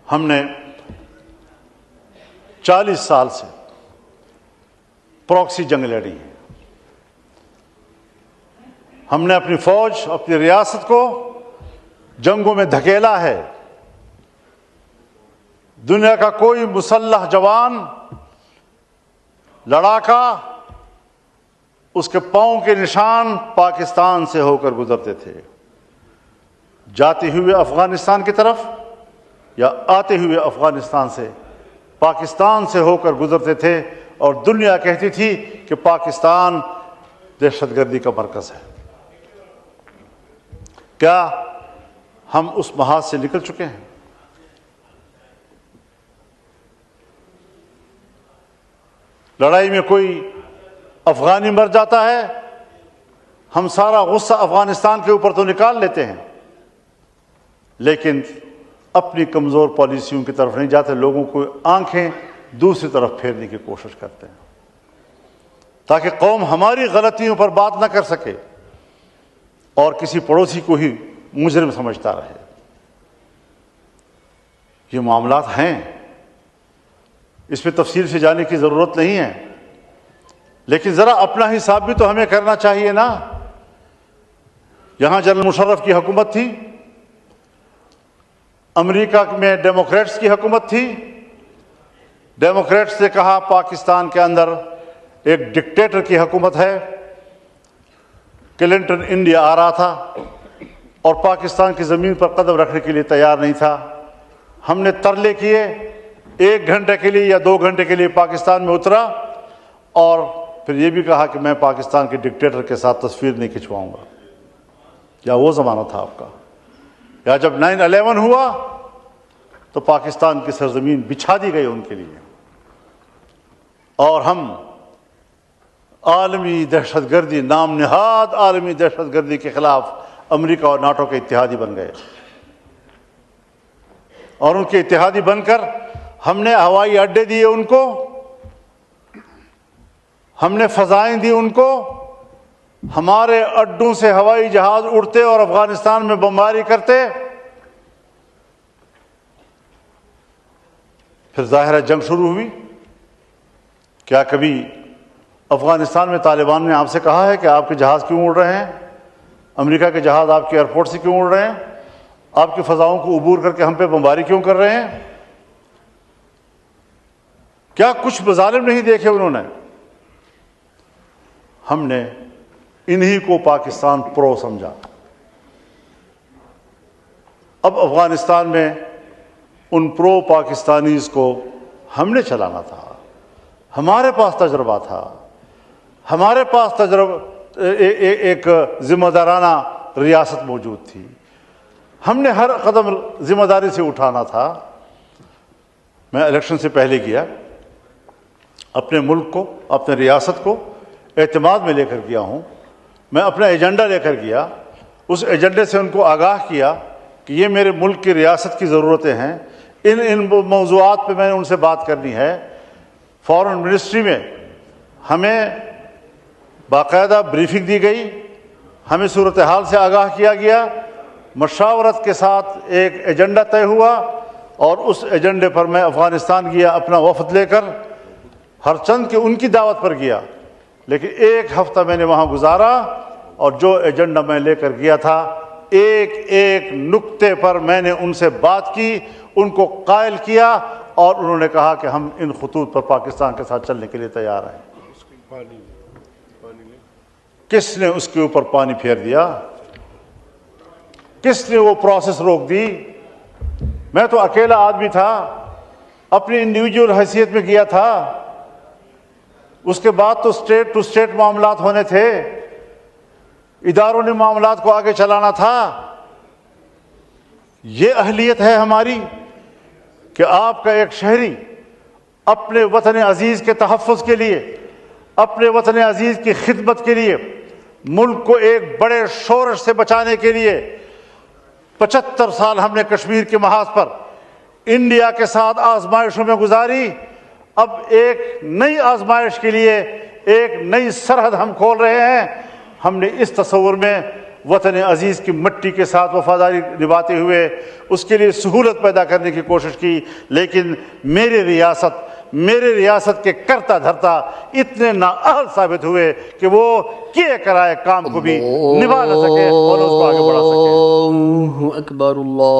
ہم نے 40 سال سے پراکسی جنگ لڑی ہے. ہم نے اپنی فوج، اپنی ریاست کو جنگوں میں دھکیلا ہے. دنیا کا کوئی مسلح جوان، لڑاکا، اس کے پاؤں کے نشان پاکستان سے ہو کر گزرتے تھے. جاتے ہوئے افغانستان کی طرف یا آتے ہوئے افغانستان سے پاکستان سے ہو کر گزرتے تھے، اور دنیا کہتی تھی کہ پاکستان دہشت گردی کا مرکز ہے. کیا ہم اس محاذ سے نکل چکے ہیں؟ لڑائی میں کوئی افغانی مر جاتا ہے، ہم سارا غصہ افغانستان کے اوپر تو نکال لیتے ہیں، لیکن اپنی کمزور پالیسیوں کی طرف نہیں جاتے. لوگوں کو آنکھیں دوسری طرف پھیرنے کی کوشش کرتے ہیں تاکہ قوم ہماری غلطیوں پر بات نہ کر سکے اور کسی پڑوسی کو ہی مجرم سمجھتا رہے. یہ معاملات ہیں، اس میں تفصیل سے جانے کی ضرورت نہیں ہے، لیکن ذرا اپنا حساب بھی تو ہمیں کرنا چاہیے نا. یہاں جنرل مشرف کی حکومت تھی، امریکہ میں ڈیموکریٹس کی حکومت تھی. ڈیموکریٹس نے کہا پاکستان کے اندر ایک ڈکٹیٹر کی حکومت ہے. کلنٹن انڈیا آ رہا تھا اور پاکستان کی زمین پر قدم رکھنے کے لیے تیار نہیں تھا. ہم نے ترلے کیے، 1 گھنٹے کے لیے یا 2 گھنٹے کے لیے پاکستان میں اترا اور پھر یہ بھی کہا کہ میں پاکستان کے ڈکٹیٹر کے ساتھ تصویر نہیں کھنچواؤں گا. کیا وہ زمانہ تھا آپ کا؟ یا جب 9/11 ہوا تو پاکستان کی سرزمین بچھا دی گئی ان کے لیے، اور ہم عالمی دہشت گردی، نام نہاد عالمی دہشت گردی کے خلاف امریکہ اور ناٹو کے اتحادی بن گئے. اور ان کے اتحادی بن کر ہم نے ہوائی اڈے دیے ان کو، ہم نے فضائیں دی ان کو. ہمارے اڈوں سے ہوائی جہاز اڑتے اور افغانستان میں بمباری کرتے. پھر ظاہر جنگ شروع ہوئی. کیا کبھی افغانستان میں طالبان نے آپ سے کہا ہے کہ آپ کے جہاز کیوں اڑ رہے ہیں؟ امریکہ کے جہاز آپ کے ایئرپورٹ سے کیوں اڑ رہے ہیں؟ آپ کی فضاؤں کو عبور کر کے ہم پہ بمباری کیوں کر رہے ہیں؟ کیا کچھ مظالم نہیں دیکھے انہوں نے؟ ہم نے انہی کو پاکستان پرو سمجھا. اب افغانستان میں ان پرو پاکستانیز کو ہم نے چلانا تھا. ہمارے پاس تجربہ تھا، ہمارے پاس ایک ذمہ دارانہ ریاست موجود تھی. ہم نے ہر قدم ذمہ داری سے اٹھانا تھا. میں الیکشن سے پہلے گیا، اپنے ملک کو، اپنے ریاست کو اعتماد میں لے کر گیا ہوں. میں اپنا ایجنڈا لے کر گیا. اس ایجنڈے سے ان کو آگاہ کیا کہ یہ میرے ملک کی ریاست کی ضرورتیں ہیں، ان موضوعات پہ میں نے ان سے بات کرنی ہے. فارن منسٹری میں ہمیں باقاعدہ بریفنگ دی گئی، ہمیں صورتحال سے آگاہ کیا گیا، مشاورت کے ساتھ ایک ایجنڈا طے ہوا، اور اس ایجنڈے پر میں افغانستان گیا اپنا وفد لے کر. ہر چند کہ ان کی دعوت پر گیا، لیکن 1 ہفتہ میں نے وہاں گزارا، اور جو ایجنڈا میں لے کر گیا تھا ایک ایک نقطے پر میں نے ان سے بات کی، ان کو قائل کیا، اور انہوں نے کہا کہ ہم ان خطوط پر پاکستان کے ساتھ چلنے کے لیے تیار ہیں. کس نے اس کے اوپر پانی پھیر دیا؟ کس نے وہ پروسیس روک دی؟ میں تو اکیلا آدمی تھا، اپنی انڈیویجول حیثیت میں گیا تھا. اس کے بعد تو اسٹیٹ ٹو اسٹیٹ معاملات ہونے تھے، اداروں نے معاملات کو آگے چلانا تھا. یہ اہلیت ہے ہماری کہ آپ کا ایک شہری اپنے وطن عزیز کے تحفظ کے لیے، اپنے وطن عزیز کی خدمت کے لیے، ملک کو ایک بڑے شورش سے بچانے کے لیے 75 سال ہم نے کشمیر کے محاذ پر انڈیا کے ساتھ آزمائشوں میں گزاری. اب ایک نئی آزمائش کے لیے ایک نئی سرحد ہم کھول رہے ہیں. ہم نے اس تصور میں وطن عزیز کی مٹی کے ساتھ وفاداری نبھاتے ہوئے اس کے لیے سہولت پیدا کرنے کی کوشش کی، لیکن میری ریاست کے کرتا دھرتا اتنے نااہل ثابت ہوئے کہ وہ کیے کرائے کام کو بھی نبھا نہ سکے اور اس کو آگے بڑھا سکے۔ اللہ اکبر، اللہ